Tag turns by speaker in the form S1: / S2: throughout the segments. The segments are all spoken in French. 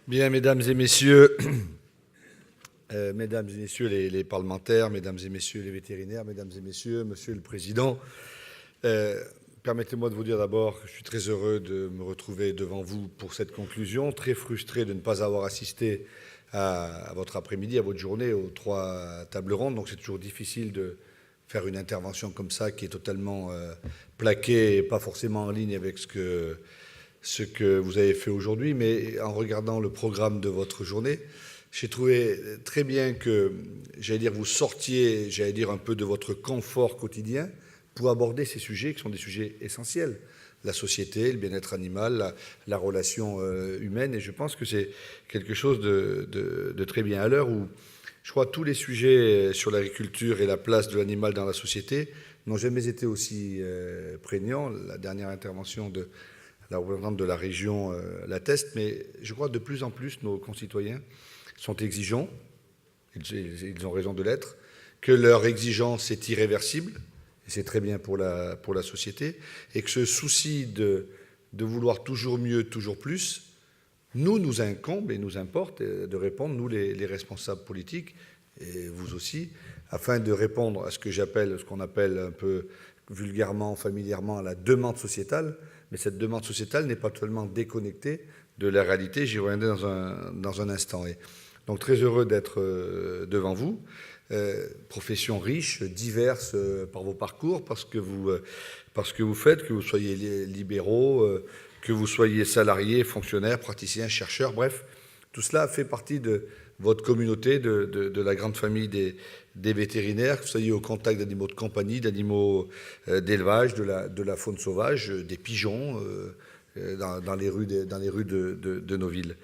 S1: Bien, mesdames et messieurs les parlementaires, mesdames et messieurs les vétérinaires, mesdames et messieurs, monsieur le président, permettez-moi de vous dire d'abord que je suis très heureux de me retrouver devant vous pour cette conclusion, très frustré de ne pas avoir assisté à votre après-midi, à votre journée, aux 3 tables rondes. Donc c'est toujours difficile de faire une intervention comme ça qui est totalement plaquée et pas forcément en ligne avec ce que vous avez fait aujourd'hui, mais en regardant le programme de votre journée, j'ai trouvé très bien que, vous sortiez, un peu de votre confort quotidien pour aborder ces sujets qui sont des sujets essentiels. La société, le bien-être animal, la relation humaine, et je pense que c'est quelque chose de très bien. À l'heure où, je crois, tous les sujets sur l'agriculture et la place de l'animal dans la société n'ont jamais été aussi prégnants. La dernière intervention de la représentante de la région l'atteste, mais je crois que de plus en plus nos concitoyens sont exigeants, ils ont raison de l'être, que leur exigence est irréversible, et c'est très bien pour la société, et que ce souci de vouloir toujours mieux, toujours plus, nous incombe et nous importe de répondre, nous les responsables politiques, et vous aussi, afin de répondre à ce qu'on appelle un peu vulgairement, familièrement, la demande sociétale. Mais cette demande sociétale n'est pas totalement déconnectée de la réalité. J'y reviendrai dans un instant. Et donc très heureux d'être devant vous. Profession riche, diverse par vos parcours, parce que vous faites, que vous soyez libéraux, que vous soyez salariés, fonctionnaires, praticiens, chercheurs, bref, tout cela fait partie de votre communauté, de la grande famille des vétérinaires, que vous soyez au contact d'animaux de compagnie, d'animaux d'élevage, de la faune sauvage, des pigeons dans les rues de nos villes.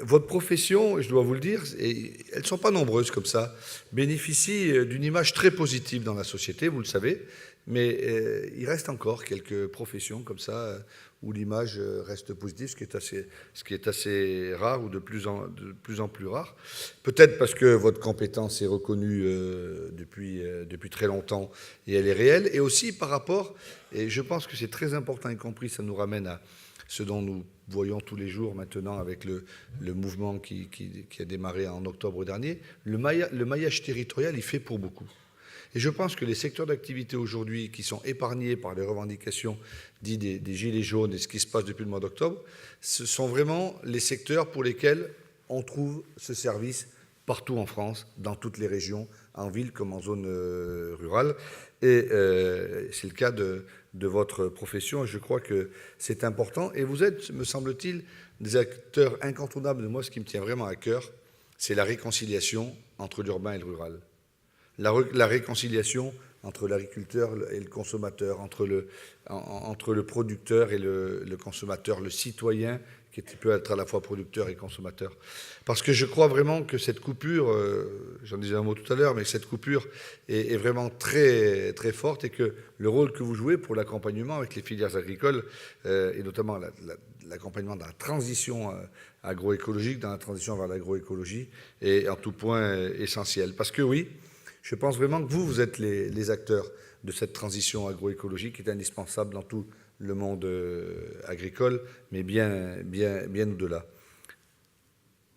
S1: Votre profession, je dois vous le dire, et elles ne sont pas nombreuses comme ça, bénéficie d'une image très positive dans la société, vous le savez, mais il reste encore quelques professions comme ça où l'image reste positive, ce qui est assez rare ou de plus en plus rare. Peut-être parce que votre compétence est reconnue depuis très longtemps et elle est réelle, et aussi par rapport, et je pense que c'est très important, y compris ça nous ramène à ce dont nous voyons tous les jours maintenant avec le mouvement qui a démarré en octobre dernier, le maillage territorial, il fait pour beaucoup. Et je pense que les secteurs d'activité aujourd'hui qui sont épargnés par les revendications dites des gilets jaunes et ce qui se passe depuis le mois d'octobre, ce sont vraiment les secteurs pour lesquels on trouve ce service partout en France, dans toutes les régions, en ville comme en zone rurale. Et c'est le cas de votre profession, et je crois que c'est important. Et vous êtes, me semble-t-il, des acteurs incontournables de moi. Ce qui me tient vraiment à cœur, c'est la réconciliation entre l'urbain et le rural. La réconciliation entre l'agriculteur et le consommateur, entre le producteur et le consommateur, le citoyen qui peut être à la fois producteur et consommateur. Parce que je crois vraiment que cette coupure, j'en disais un mot tout à l'heure, mais cette coupure est vraiment très, très forte, et que le rôle que vous jouez pour l'accompagnement avec les filières agricoles, et notamment l'accompagnement dans la transition agroécologique, dans la transition vers l'agroécologie, est en tout point essentiel. Parce que oui, je pense vraiment que vous êtes les acteurs de cette transition agroécologique qui est indispensable dans tout le monde agricole, mais bien au-delà.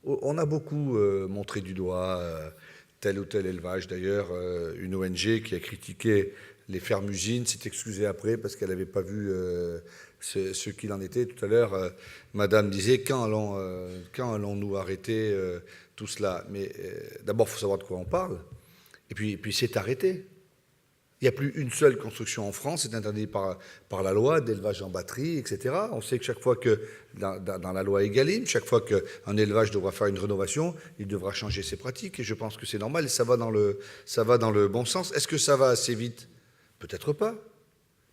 S1: On a beaucoup montré du doigt tel ou tel élevage. D'ailleurs, une ONG qui a critiqué les fermes-usines s'est excusée après parce qu'elle n'avait pas vu ce qu'il en était. Tout à l'heure, madame disait quand allons-nous arrêter tout cela. Mais d'abord, il faut savoir de quoi on parle. Et puis c'est arrêté. Il n'y a plus une seule construction en France, c'est interdit par la loi d'élevage en batterie, etc. On sait que chaque fois que, dans la loi Egalim, chaque fois qu'un élevage devra faire une rénovation, il devra changer ses pratiques, et je pense que c'est normal, et ça va dans le bon sens. Est-ce que ça va assez vite? Peut-être pas.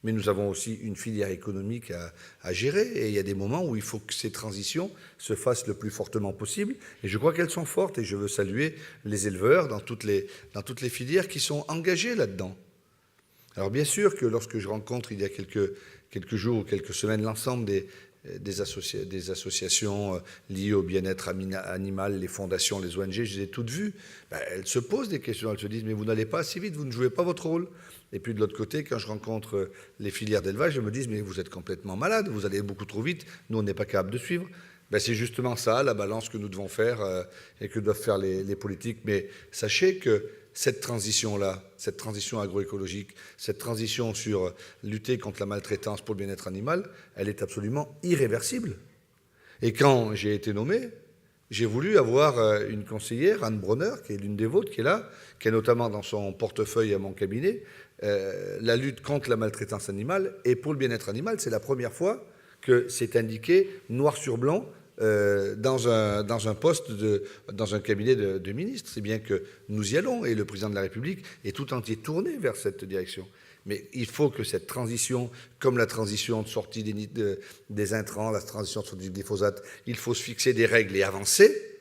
S1: Mais nous avons aussi une filière économique à gérer, et il y a des moments où il faut que ces transitions se fassent le plus fortement possible, et je crois qu'elles sont fortes, et je veux saluer les éleveurs dans toutes les filières qui sont engagés là-dedans. Alors bien sûr que lorsque je rencontre il y a quelques jours ou quelques semaines l'ensemble des associations liées au bien-être animal, les fondations, les ONG, je les ai toutes vues, elles se posent des questions, elles se disent mais vous n'allez pas assez vite, vous ne jouez pas votre rôle. Et puis de l'autre côté, quand je rencontre les filières d'élevage, elles me disent mais vous êtes complètement malade, vous allez beaucoup trop vite, nous on n'est pas capable de suivre. Ben, c'est justement ça, la balance que nous devons faire et que doivent faire les politiques. Mais sachez que cette transition-là, cette transition agroécologique, cette transition sur lutter contre la maltraitance pour le bien-être animal, elle est absolument irréversible. Et quand j'ai été nommé, j'ai voulu avoir une conseillère, Anne Bronner, qui est l'une des vôtres, qui est là, qui a notamment dans son portefeuille à mon cabinet la lutte contre la maltraitance animale et pour le bien-être animal. C'est la première fois que c'est indiqué noir sur blanc dans un poste, dans un cabinet de ministre. C'est bien que nous y allons et le président de la République est tout entier tourné vers cette direction. Mais il faut que cette transition, comme la transition de sortie des intrants, la transition de sortie du glyphosate, il faut se fixer des règles et avancer.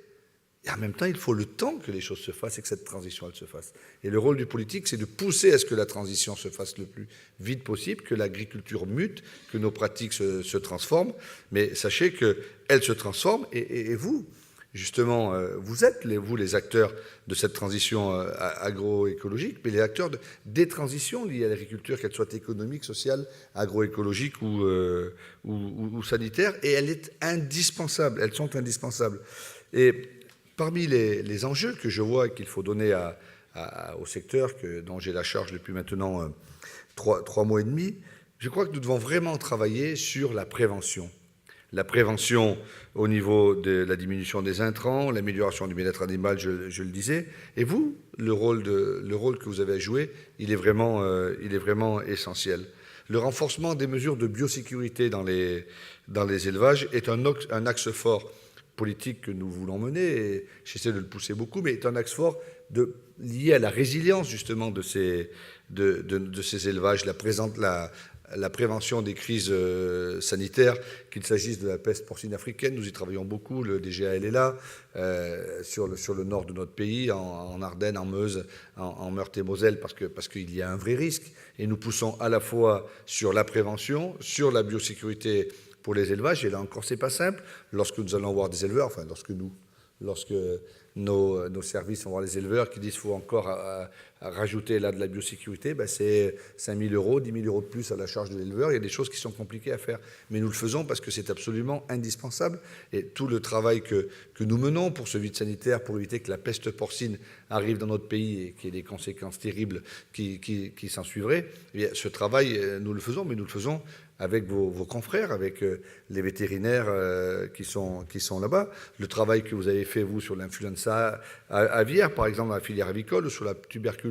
S1: Et en même temps, il faut le temps que les choses se fassent et que cette transition, elle se fasse. Et le rôle du politique, c'est de pousser à ce que la transition se fasse le plus vite possible, que l'agriculture mute, que nos pratiques se transforment. Mais sachez qu'elles se transforment et vous, justement, vous êtes, les acteurs de cette transition agroécologique, mais les acteurs des transitions liées à l'agriculture, qu'elles soient économiques, sociales, agroécologiques ou sanitaires, et elle est indispensable, elles sont indispensables. Et parmi les enjeux que je vois qu'il faut donner au secteur dont j'ai la charge depuis maintenant 3 mois et demi, je crois que nous devons vraiment travailler sur la prévention. La prévention au niveau de la diminution des intrants, l'amélioration du bien-être animal, je le disais. Et vous, le rôle que vous avez à jouer, il est vraiment essentiel. Le renforcement des mesures de biosécurité dans les élevages est un axe fort politique que nous voulons mener, et j'essaie de le pousser beaucoup, mais est un axe fort lié à la résilience justement de ces élevages, la prévention des crises sanitaires, qu'il s'agisse de la peste porcine africaine, nous y travaillons beaucoup, le DGAL est là, sur le nord de notre pays, en Ardennes, en Meuse, en Meurthe-et-Moselle, parce qu'il y a un vrai risque, et nous poussons à la fois sur la prévention, sur la biosécurité pour les élevages, et là encore, c'est pas simple. Lorsque nous allons voir des éleveurs, lorsque nos services vont voir les éleveurs qui disent qu'il faut encore rajouter là de la biosécurité, ben c'est 5 000 €, 10 000 € de plus à la charge de l'éleveur. Il y a des choses qui sont compliquées à faire. Mais nous le faisons parce que c'est absolument indispensable. Et tout le travail que nous menons pour ce vide sanitaire, pour éviter que la peste porcine arrive dans notre pays et qu'il y ait des conséquences terribles qui s'en suivraient, eh bien, ce travail, nous le faisons, mais nous le faisons avec vos confrères, avec les vétérinaires qui sont là-bas. Le travail que vous avez fait, vous, sur l'influenza aviaire, par exemple, dans la filière avicole, ou sur la tuberculose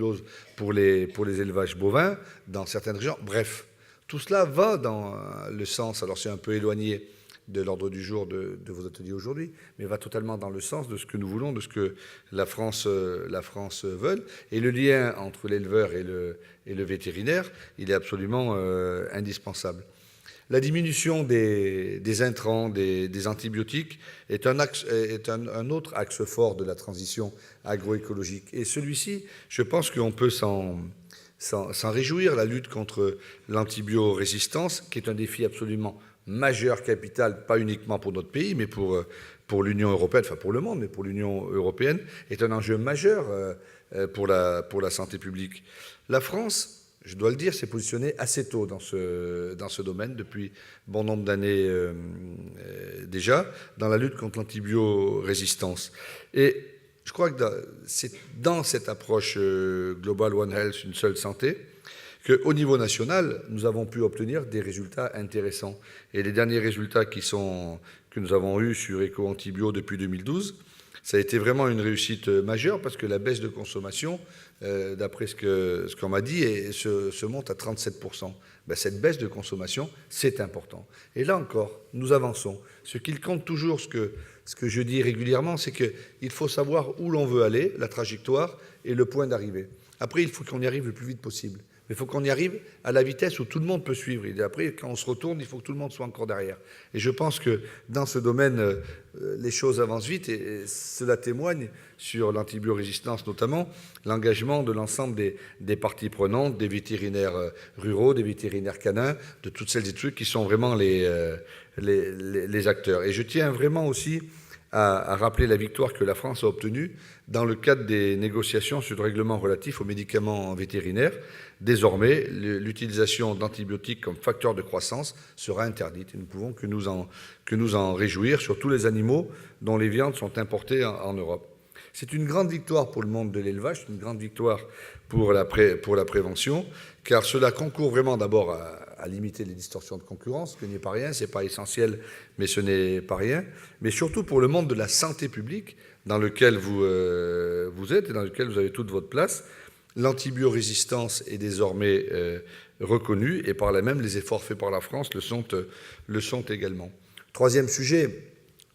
S1: pour les élevages bovins, dans certaines régions. Bref, tout cela va dans le sens, alors c'est un peu éloigné de l'ordre du jour de vos ateliers aujourd'hui, mais va totalement dans le sens de ce que nous voulons, de ce que la France veut. Et le lien entre l'éleveur et le vétérinaire, il est absolument indispensable. La diminution des intrants, des antibiotiques est un autre axe fort de la transition agroécologique. Et celui-ci, je pense qu'on peut s'en réjouir. La lutte contre l'antibiorésistance, qui est un défi absolument majeur, capital, pas uniquement pour notre pays, mais pour l'Union européenne, enfin pour le monde, mais pour l'Union européenne, est un enjeu majeur pour la santé publique. La France, je dois le dire, s'est positionnée assez tôt dans ce domaine, depuis bon nombre d'années déjà, dans la lutte contre l'antibiorésistance. Et je crois que c'est dans cette approche Global One Health, une seule santé, qu'au niveau national, nous avons pu obtenir des résultats intéressants. Et les derniers résultats que nous avons eus sur Eco-Antibio depuis 2012, ça a été vraiment une réussite majeure parce que la baisse de consommation, d'après ce qu'on m'a dit, se monte à 37%. Ben, cette baisse de consommation, c'est important. Et là encore, nous avançons. Ce qu'il compte toujours, ce que je dis régulièrement, c'est qu'il faut savoir où l'on veut aller, la trajectoire et le point d'arrivée. Après, il faut qu'on y arrive le plus vite possible. Mais il faut qu'on y arrive à la vitesse où tout le monde peut suivre. Et après, quand on se retourne, il faut que tout le monde soit encore derrière. Et je pense que dans ce domaine, les choses avancent vite. Et cela témoigne, sur l'antibiorésistance notamment, l'engagement de l'ensemble des parties prenantes, des vétérinaires ruraux, des vétérinaires canins, de toutes celles et tous ceux qui sont vraiment les acteurs. Et je tiens vraiment aussi à rappeler la victoire que la France a obtenue dans le cadre des négociations sur le règlement relatif aux médicaments vétérinaires. Désormais, l'utilisation d'antibiotiques comme facteur de croissance sera interdite et nous ne pouvons que nous en réjouir sur tous les animaux dont les viandes sont importées en Europe. C'est une grande victoire pour le monde de l'élevage, une grande victoire pour la prévention, car cela concourt vraiment d'abord à limiter les distorsions de concurrence, ce qui n'est pas rien, ce n'est pas essentiel, mais ce n'est pas rien, mais surtout pour le monde de la santé publique, dans lequel vous êtes et dans lequel vous avez toute votre place. L'antibiorésistance est désormais reconnue et par là même les efforts faits par la France le sont également. Troisième sujet,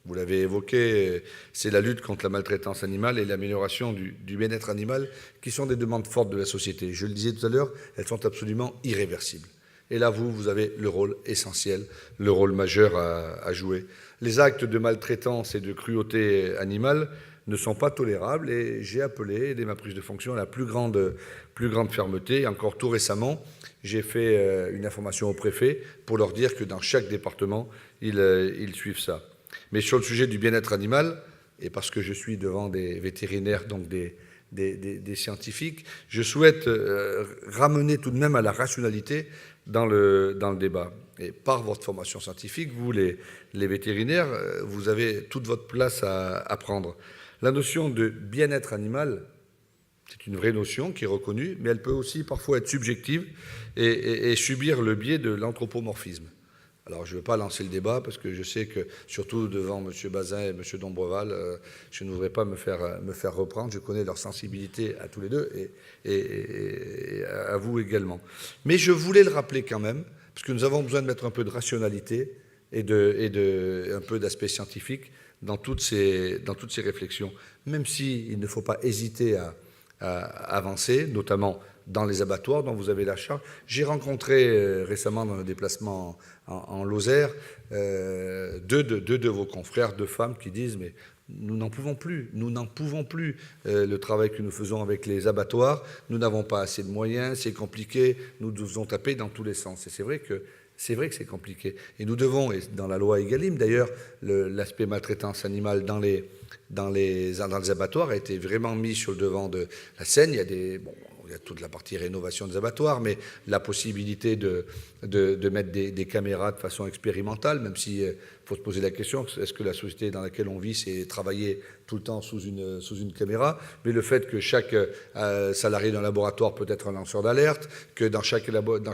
S1: vous l'avez évoqué, c'est la lutte contre la maltraitance animale et l'amélioration du bien-être animal, qui sont des demandes fortes de la société. Je le disais tout à l'heure, elles sont absolument irréversibles. Et là, vous avez le rôle essentiel, le rôle majeur à jouer. Les actes de maltraitance et de cruauté animale ne sont pas tolérables et j'ai appelé, dès ma prise de fonction, à la plus grande fermeté. Encore tout récemment, j'ai fait une information au préfet pour leur dire que dans chaque département, ils suivent ça. Mais sur le sujet du bien-être animal, et parce que je suis devant des vétérinaires, donc des scientifiques, je souhaite ramener tout de même à la rationalité dans le débat. Et par votre formation scientifique, vous, les vétérinaires, vous avez toute votre place à prendre. La notion de bien-être animal, c'est une vraie notion qui est reconnue, mais elle peut aussi parfois être subjective et subir le biais de l'anthropomorphisme. Alors, je ne veux pas lancer le débat parce que je sais que, surtout devant M. Bazin et M. Dombreval, je ne voudrais pas me faire reprendre. Je connais leur sensibilité à tous les deux et à vous également. Mais je voulais le rappeler quand même, parce que nous avons besoin de mettre un peu de rationalité et un peu d'aspect scientifique dans toutes ces réflexions, même s'il ne faut pas hésiter à avancer, notamment dans les abattoirs dont vous avez la charge. J'ai rencontré récemment dans un déplacement en Lozère deux de vos confrères, deux femmes qui disent « mais nous n'en pouvons plus le travail que nous faisons avec les abattoirs, nous n'avons pas assez de moyens, c'est compliqué, nous nous faisons taper dans tous les sens ». Et c'est vrai que c'est compliqué. Et nous devons, et dans la loi Egalim d'ailleurs, l'aspect maltraitance animale dans les abattoirs a été vraiment mis sur le devant de la scène. Il y a toute la partie rénovation des abattoirs, mais la possibilité de mettre des caméras de façon expérimentale, même s'il faut se poser la question, est-ce que la société dans laquelle on vit, c'est travailler tout le temps sous une caméra, mais le fait que chaque salarié d'un laboratoire peut être un lanceur d'alerte, que dans chaque abattoir,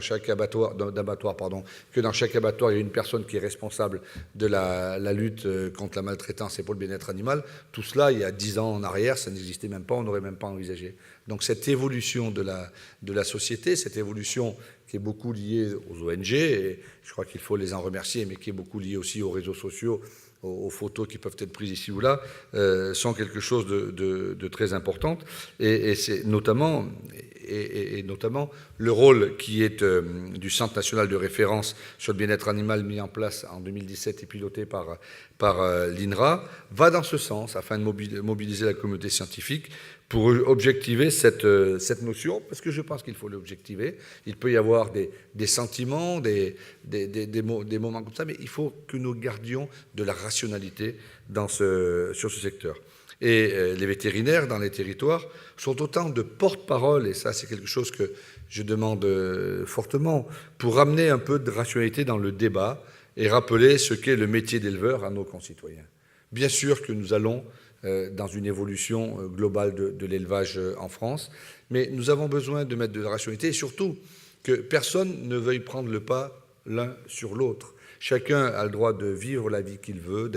S1: il y a une personne qui est responsable de la lutte contre la maltraitance et pour le bien-être animal, tout cela, il y a 10 ans en arrière, ça n'existait même pas, on n'aurait même pas envisagé. Donc cette évolution de la société, cette évolution qui est beaucoup liée aux ONG, et je crois qu'il faut les en remercier, mais qui est beaucoup liée aussi aux réseaux sociaux, aux photos qui peuvent être prises ici ou là, sont quelque chose de très important. Et c'est notamment le rôle qui est du Centre national de référence sur le bien-être animal mis en place en 2017 et piloté par l'INRA, va dans ce sens, afin de mobiliser la communauté scientifique pour objectiver cette notion, parce que je pense qu'il faut l'objectiver. Il peut y avoir des sentiments, des moments comme ça, mais il faut que nous gardions de la rationalité sur ce secteur. Et les vétérinaires dans les territoires sont autant de porte-parole, et ça c'est quelque chose que je demande fortement, pour ramener un peu de rationalité dans le débat et rappeler ce qu'est le métier d'éleveur à nos concitoyens. Bien sûr que nous allons dans une évolution globale de l'élevage en France, mais nous avons besoin de mettre de la rationalité et surtout que personne ne veuille prendre le pas l'un sur l'autre. Chacun a le droit de vivre la vie qu'il veut,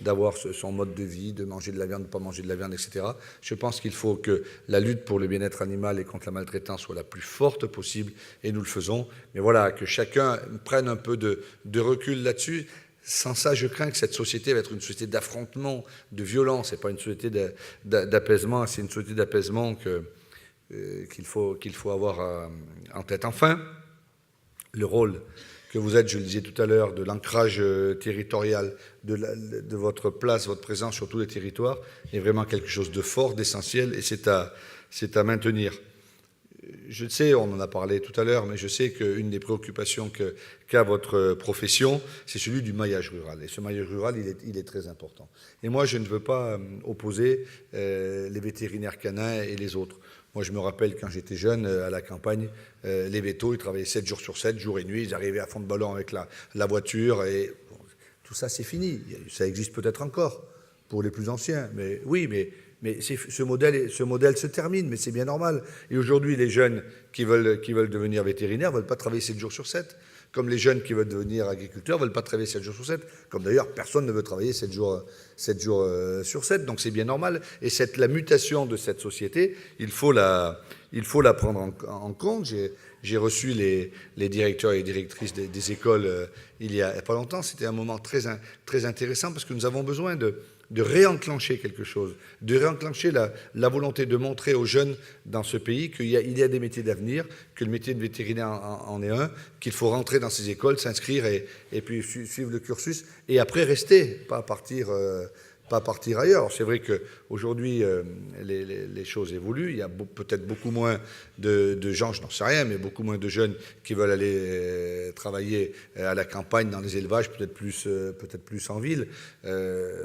S1: d'avoir son mode de vie, de manger de la viande, de ne pas manger de la viande, etc. Je pense qu'il faut que la lutte pour le bien-être animal et contre la maltraitance soit la plus forte possible, et nous le faisons. Mais voilà, que chacun prenne un peu de recul là-dessus. Sans ça, je crains que cette société va être une société d'affrontement, de violence. Ce n'est pas une société d'apaisement, c'est une société d'apaisement qu'il faut avoir en tête. Enfin, le rôle que vous êtes, je le disais tout à l'heure, de l'ancrage territorial, de votre place, votre présence sur tous les territoires, est vraiment quelque chose de fort, d'essentiel, et c'est à maintenir. je sais, on en a parlé tout à l'heure, mais je sais qu'une des préoccupations qu'a votre profession, c'est celui du maillage rural. Et ce maillage rural, il est très important. Et moi, je ne veux pas opposer les vétérinaires canins et les autres. Moi, je me rappelle quand j'étais jeune, à la campagne, les vétos, ils travaillaient 7 jours sur 7, jour et nuit. Ils arrivaient à fond de ballon avec la voiture. Et bon, tout ça, c'est fini. Ça existe peut-être encore pour les plus anciens. Mais oui, mais ce modèle se termine, mais c'est bien normal. Et aujourd'hui, les jeunes qui veulent devenir vétérinaires ne veulent pas travailler 7 jours sur 7. Comme les jeunes qui veulent devenir agriculteurs ne veulent pas travailler 7 jours sur 7. Comme d'ailleurs, personne ne veut travailler 7 jours sur 7. Donc c'est bien normal. Et la mutation de cette société, il faut la prendre en compte. J'ai reçu les directeurs et directrices des écoles il y a pas longtemps. C'était un moment très intéressant parce que nous avons besoin de réenclencher quelque chose, de réenclencher la volonté de montrer aux jeunes dans ce pays qu'il y a des métiers d'avenir, que le métier de vétérinaire en est un, qu'il faut rentrer dans ces écoles, s'inscrire et puis suivre le cursus et après rester, pas partir ailleurs. C'est vrai qu'aujourd'hui, les choses évoluent. Il y a peut-être beaucoup moins de gens, je n'en sais rien, mais beaucoup moins de jeunes qui veulent aller travailler à la campagne, dans les élevages, peut-être plus en ville.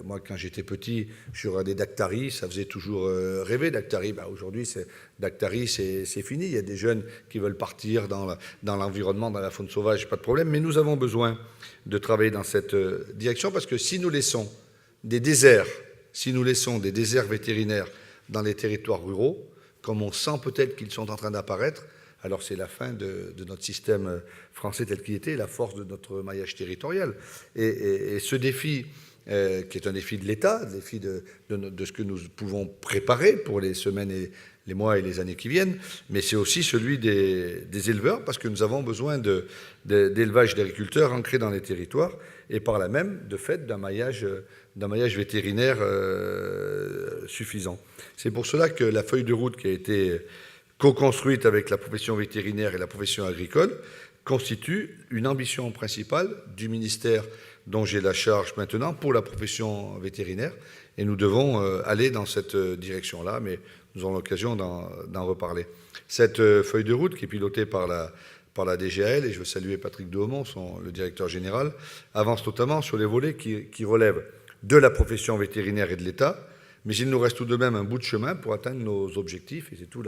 S1: Moi, quand j'étais petit, je suis regardé Dactari, ça faisait toujours rêver. Dactari, aujourd'hui, c'est fini. Il y a des jeunes qui veulent partir dans l'environnement, dans la faune sauvage, pas de problème. Mais nous avons besoin de travailler dans cette direction parce que si nous laissons des déserts vétérinaires dans les territoires ruraux, comme on sent peut-être qu'ils sont en train d'apparaître, alors c'est la fin de notre système français tel qu'il était, la force de notre maillage territorial. Et ce défi, qui est un défi de l'État, un défi de ce que nous pouvons préparer pour les semaines et les mois et les années qui viennent, mais c'est aussi celui des éleveurs, parce que nous avons besoin d'élevage d'agriculteurs ancrés dans les territoires, et par là même, de fait, d'un maillage vétérinaire suffisant. C'est pour cela que la feuille de route qui a été co-construite avec la profession vétérinaire et la profession agricole constitue une ambition principale du ministère dont j'ai la charge maintenant pour la profession vétérinaire. Et nous devons aller dans cette direction-là, mais nous aurons l'occasion d'en reparler. Cette feuille de route qui est pilotée par la DGAL, et je veux saluer Patrick Dehaumont, le directeur général, avance notamment sur les volets qui relèvent de la profession vétérinaire et de l'État, mais il nous reste tout de même un bout de chemin pour atteindre nos objectifs, et c'est tout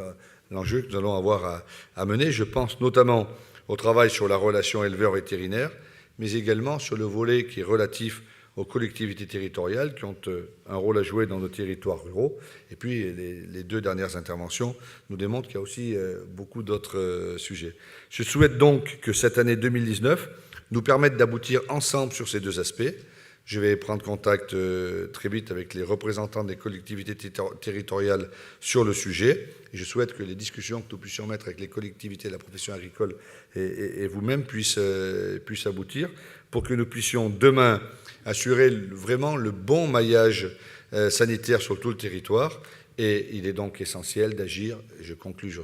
S1: l'enjeu que nous allons avoir à mener. Je pense notamment au travail sur la relation éleveur-vétérinaire, mais également sur le volet qui est relatif aux collectivités territoriales qui ont un rôle à jouer dans nos territoires ruraux. Et puis, les 2 dernières interventions nous démontrent qu'il y a aussi beaucoup d'autres sujets. Je souhaite donc que cette année 2019 nous permette d'aboutir ensemble sur ces 2 aspects. Je vais prendre contact très vite avec les représentants des collectivités territoriales sur le sujet. Et je souhaite que les discussions que nous puissions mettre avec les collectivités de la profession agricole et vous-même puissent aboutir pour que nous puissions demain assurer vraiment le bon maillage sanitaire sur tout le territoire. Et il est donc essentiel d'agir, et je conclus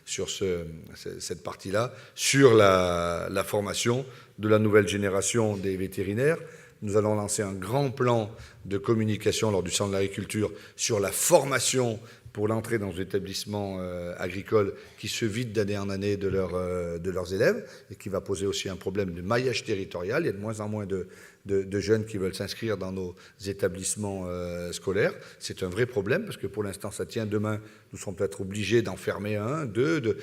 S1: sur cette partie-là, sur la formation de la nouvelle génération des vétérinaires. Nous allons lancer un grand plan de communication lors du Salon de l'agriculture sur la formation pour l'entrée dans les établissements agricoles qui se vident d'année en année de leurs élèves et qui va poser aussi un problème de maillage territorial. Il y a de moins en moins de jeunes qui veulent s'inscrire dans nos établissements scolaires. C'est un vrai problème parce que pour l'instant ça tient. Demain, nous serons peut-être obligés d'en fermer 1, 2,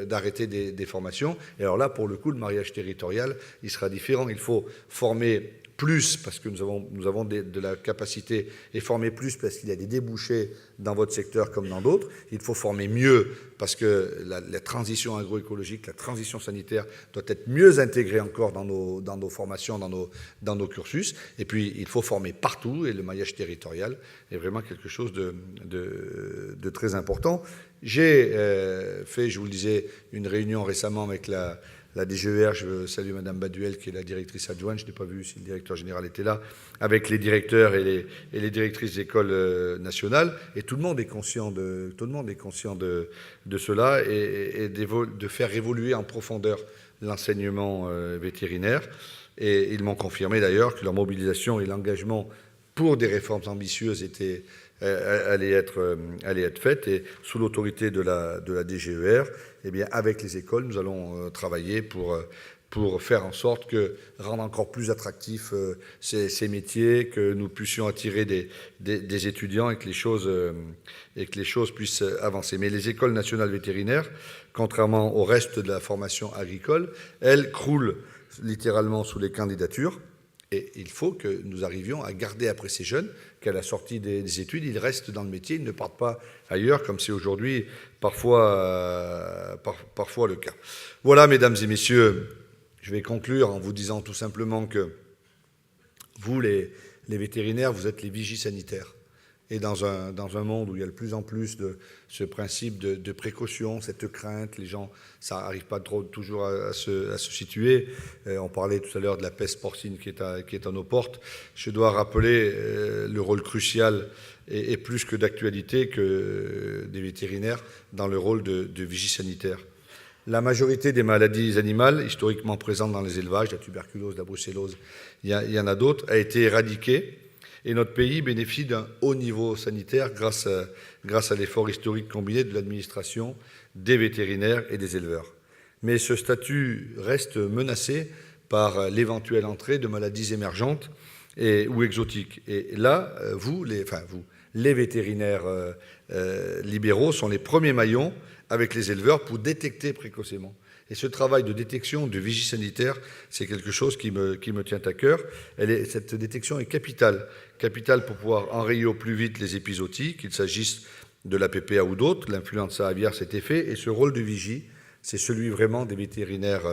S1: d'arrêter des formations. Et alors là, pour le coup, le maillage territorial, il sera différent. Il faut former plus parce que nous avons de la capacité et former plus parce qu'il y a des débouchés dans votre secteur comme dans d'autres. Il faut former mieux parce que la transition agroécologique, la transition sanitaire doit être mieux intégrée encore dans nos formations, dans nos cursus. Et puis, il faut former partout et le maillage territorial est vraiment quelque chose de très important. J'ai fait, je vous le disais, une réunion récemment avec la DGER, je salue Mme Baduel, qui est la directrice adjointe. Je n'ai pas vu si le directeur général était là, avec les directeurs et les directrices d'écoles nationales. Et tout le monde est conscient de cela et de faire évoluer en profondeur l'enseignement vétérinaire. Et ils m'ont confirmé d'ailleurs que leur mobilisation et l'engagement pour des réformes ambitieuses étaient allait être faite. Et sous l'autorité de la DGER, eh bien, avec les écoles, nous allons travailler pour faire en sorte que rendre encore plus attractifs ces métiers, que nous puissions attirer des étudiants et que les choses puissent avancer. Mais les écoles nationales vétérinaires, contrairement au reste de la formation agricole, elles croulent littéralement sous les candidatures. Et il faut que nous arrivions à garder après ces jeunes qu'à la sortie des études, ils restent dans le métier, ils ne partent pas ailleurs, comme c'est aujourd'hui parfois le cas. Voilà, mesdames et messieurs, je vais conclure en vous disant tout simplement que vous, les vétérinaires, vous êtes les vigies sanitaires. Et dans un monde où il y a de plus en plus de ce principe de précaution, cette crainte, les gens, ça n'arrive pas toujours à se situer. On parlait tout à l'heure de la peste porcine qui est à nos portes. Je dois rappeler le rôle crucial et plus que d'actualité que des vétérinaires dans le rôle de vigie sanitaire. La majorité des maladies animales historiquement présentes dans les élevages, la tuberculose, la brucellose, il y en a d'autres, a été éradiquée. Et notre pays bénéficie d'un haut niveau sanitaire grâce à l'effort historique combiné de l'administration, des vétérinaires et des éleveurs. Mais ce statut reste menacé par l'éventuelle entrée de maladies émergentes ou exotiques. Et là, les vétérinaires libéraux sont les premiers maillons avec les éleveurs pour détecter précocement. Et ce travail de détection, de vigie sanitaire, c'est quelque chose qui me tient à cœur. Cette détection est capitale pour pouvoir enrayer au plus vite les épizooties, qu'il s'agisse de la PPA ou d'autres. L'influenza aviaire, c'était fait. Et ce rôle de vigie, c'est celui vraiment des vétérinaires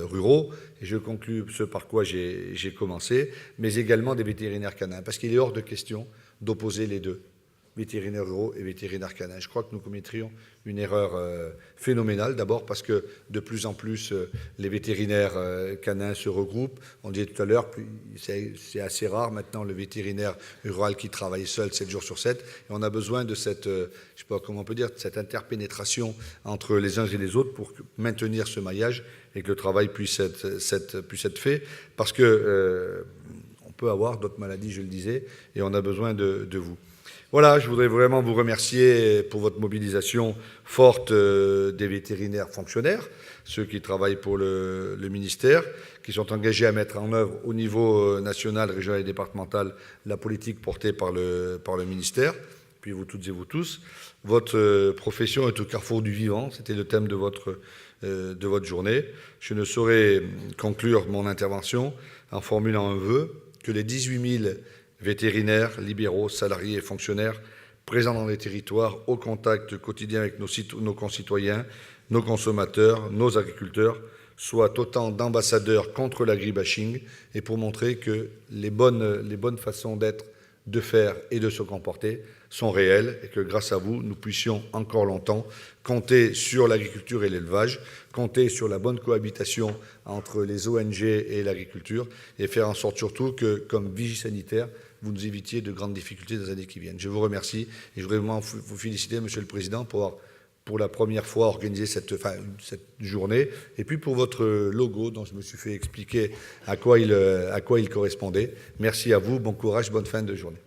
S1: ruraux. Et je conclus ce par quoi j'ai commencé, mais également des vétérinaires canins, parce qu'il est hors de question d'opposer les deux, vétérinaires ruraux et vétérinaires canins. Je crois que nous commettrions une erreur phénoménale, d'abord parce que de plus en plus les vétérinaires canins se regroupent. On disait tout à l'heure, c'est assez rare maintenant le vétérinaire rural qui travaille seul 7 jours sur 7. Et on a besoin de cette, je sais pas comment on peut dire, cette interpénétration entre les uns et les autres pour maintenir ce maillage et que le travail puisse être fait. Parce que on peut avoir d'autres maladies, je le disais, et on a besoin de vous. Voilà, je voudrais vraiment vous remercier pour votre mobilisation forte des vétérinaires fonctionnaires, ceux qui travaillent pour le ministère, qui sont engagés à mettre en œuvre au niveau national, régional et départemental la politique portée par le ministère, puis vous toutes et vous tous. Votre profession est au carrefour du vivant, c'était le thème de votre journée. Je ne saurais conclure mon intervention en formulant un vœu que les 18 000 vétérinaires, libéraux, salariés et fonctionnaires présents dans les territoires, au contact quotidien avec nos concitoyens, nos consommateurs, nos agriculteurs, soient autant d'ambassadeurs contre l'agribashing et pour montrer que les bonnes façons d'être, de faire et de se comporter sont réelles et que grâce à vous, nous puissions encore longtemps compter sur l'agriculture et l'élevage, compter sur la bonne cohabitation entre les ONG et l'agriculture et faire en sorte surtout que, comme vigie sanitaire, vous nous évitiez de grandes difficultés dans les années qui viennent. Je vous remercie et je voudrais vraiment vous féliciter, Monsieur le Président, pour avoir pour la première fois organisé cette journée, et puis pour votre logo dont je me suis fait expliquer à quoi il correspondait. Merci à vous, bon courage, bonne fin de journée.